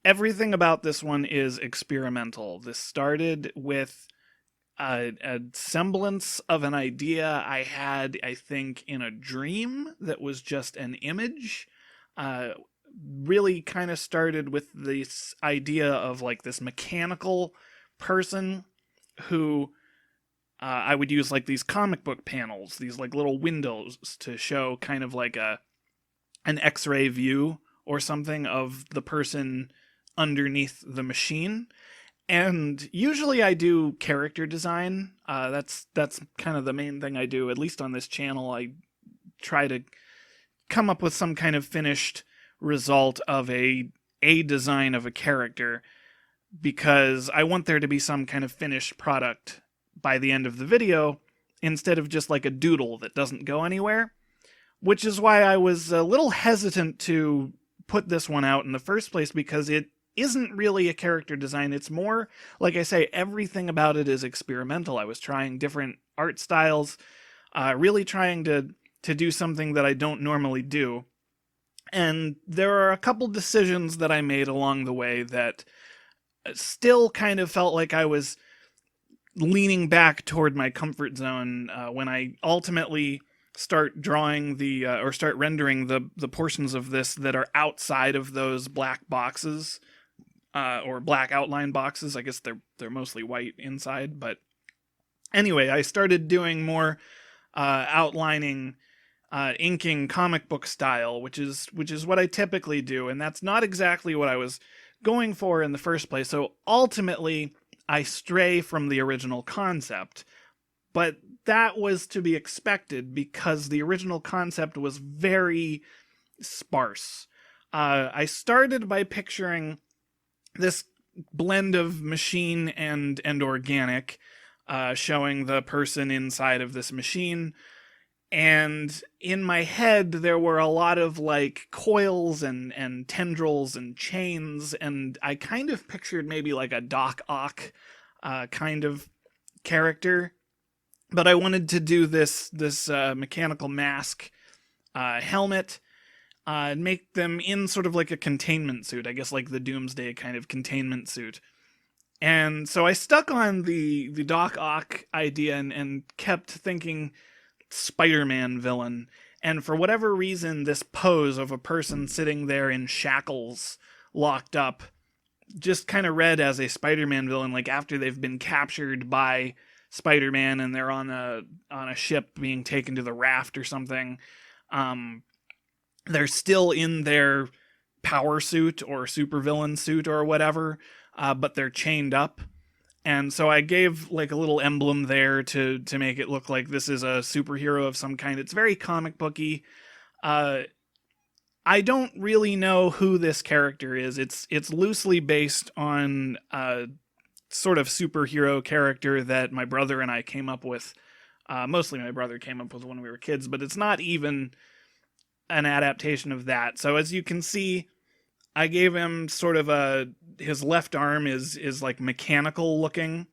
everything about this one is experimental. This started with a semblance of an idea I had, I think, in a dream that was just an image. Uh, really kind of started with this idea of like this mechanical person who I would use like these comic book panels, these like little windows to show kind of like an X-ray view or something of the person underneath the machine. And usually I do character design. That's kind of the main thing I do. At least on this channel, I try to come up with some kind of finished result of a design of a character because I want there to be some kind of finished product by the end of the video instead of just like a doodle that doesn't go anywhere. Which is why I was a little hesitant to put this one out in the first place because it isn't really a character design. It's more, like I say, everything about it is experimental. I was trying different art styles, really trying to do something that I don't normally do. And there are a couple decisions that I made along the way that still kind of felt like I was leaning back toward my comfort zone when I ultimately start drawing or start rendering the portions of this that are outside of those black boxes or black outline boxes. I guess they're mostly white inside, but anyway, I started doing more outlining, inking comic book style, which is what I typically do, and that's not exactly what I was going for in the first place. So ultimately, I stray from the original concept, but that was to be expected because the original concept was very sparse. I started by picturing this blend of machine and organic, showing the person inside of this machine. And in my head, there were a lot of like coils and tendrils and chains, and I kind of pictured maybe like a Doc Ock kind of character. But I wanted to do this mechanical mask helmet, make them in sort of like a containment suit, I guess like the Doomsday kind of containment suit. And so I stuck on the Doc Ock idea and kept thinking Spider-Man villain. And for whatever reason, this pose of a person sitting there in shackles, locked up, just kind of read as a Spider-Man villain, like after they've been captured by Spider-Man and they're on a ship being taken to the raft or something. They're still in their power suit or supervillain suit or whatever, but they're chained up. And so I gave like a little emblem there to make it look like this is a superhero of some kind. It's very comic booky. I don't really know who this character is. It's loosely based on a sort of superhero character that my brother and I came up with. Mostly my brother came up with when we were kids, but it's not even an adaptation of that. So as you can see, I gave him sort of his left arm is like mechanical looking.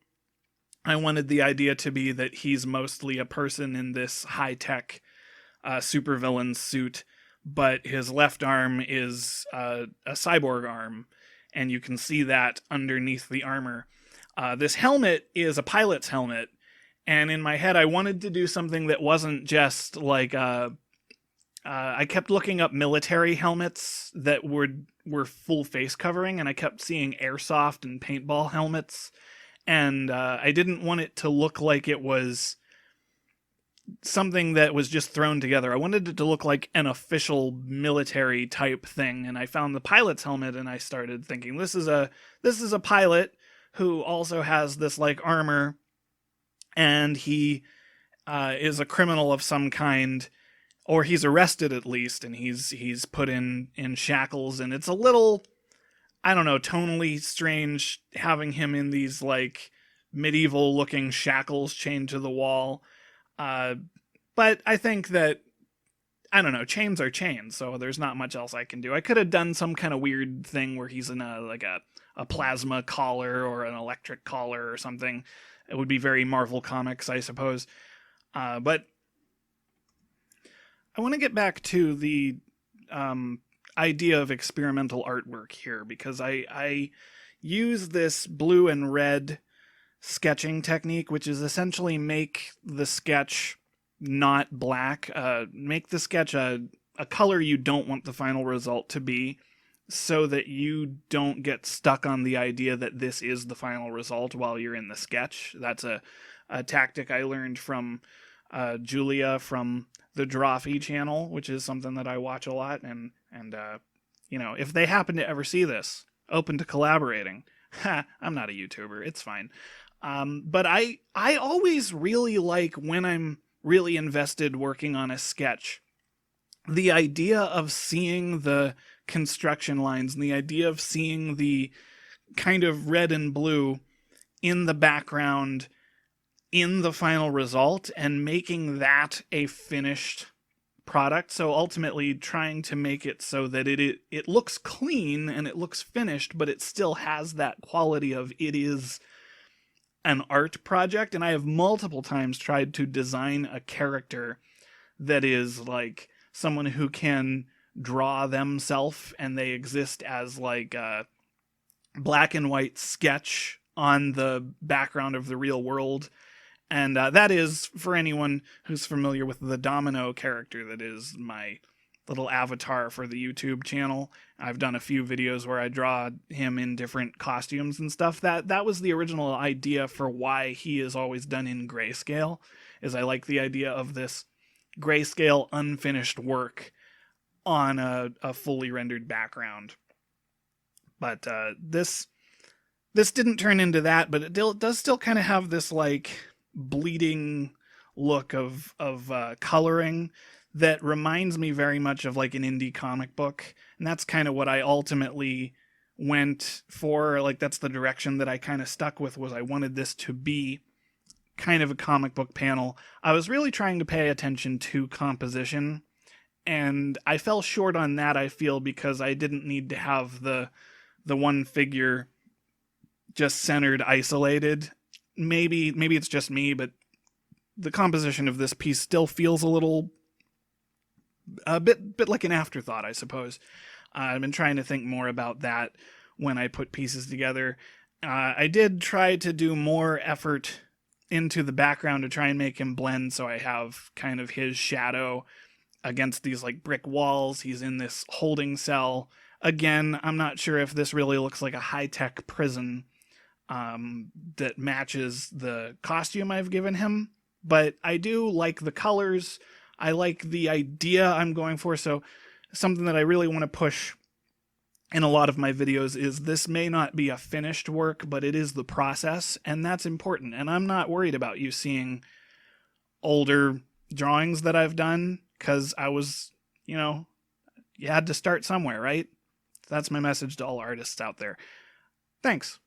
I wanted the idea to be that he's mostly a person in this high-tech supervillain suit, but his left arm is a cyborg arm, and you can see that underneath the armor. This helmet is a pilot's helmet, and in my head I wanted to do something that wasn't just like I kept looking up military helmets that were full face covering, and I kept seeing airsoft and paintball helmets, and I didn't want it to look like it was something that was just thrown together. I wanted it to look like an official military type thing, and I found the pilot's helmet, and I started thinking this is a pilot who also has this like armor, and he is a criminal of some kind, or he's arrested at least, and he's put in shackles, and it's a little, I don't know, tonally strange having him in these like medieval looking shackles chained to the wall. But I think that, I don't know, chains are chains, so there's not much else I can do. I could have done some kind of weird thing where he's in a plasma collar or an electric collar or something. It would be very Marvel Comics, I suppose. But I want to get back to the idea of experimental artwork here, because I use this blue and red sketching technique, which is essentially make the sketch not black, make the sketch a color you don't want the final result to be, so that you don't get stuck on the idea that this is the final result while you're in the sketch. That's a tactic I learned from Julia from the Drawfee channel, which is something that I watch a lot, and you know, if they happen to ever see this, open to collaborating. I'm not a YouTuber, it's fine. But I always really like, when I'm really invested working on a sketch, the idea of seeing the construction lines and the idea of seeing the kind of red and blue in the background in the final result, and making that a finished product. So ultimately trying to make it so that it looks clean and it looks finished, but it still has that quality of it is an art project. And I have multiple times tried to design a character that is like someone who can draw themselves, and they exist as like a black and white sketch on the background of the real world. And that is, for anyone who's familiar with the Domino character, that is my little avatar for the YouTube channel. I've done a few videos where I draw him in different costumes and stuff. That was the original idea for why he is always done in grayscale, is I like the idea of this grayscale unfinished work on a fully rendered background. But this didn't turn into that, but it does still kind of have this like bleeding look of coloring that reminds me very much of like an indie comic book. And that's kind of what I ultimately went for. Like, that's the direction that I kind of stuck with, was I wanted this to be kind of a comic book panel. I was really trying to pay attention to composition, and I fell short on that, I feel, because I didn't need to have the one figure just centered, isolated. Maybe it's just me, but the composition of this piece still feels a bit like an afterthought, I suppose. I've been trying to think more about that when I put pieces together. I did try to do more effort into the background to try and make him blend, so I have kind of his shadow against these like brick walls. He's in this holding cell. Again, I'm not sure if this really looks like a high-tech prison that matches the costume I've given him, but I do like the colors. I like the idea I'm going for. So something that I really want to push in a lot of my videos is this may not be a finished work, but it is the process, and that's important. And I'm not worried about you seeing older drawings that I've done, because I was, you had to start somewhere, right? That's my message to all artists out there. Thanks.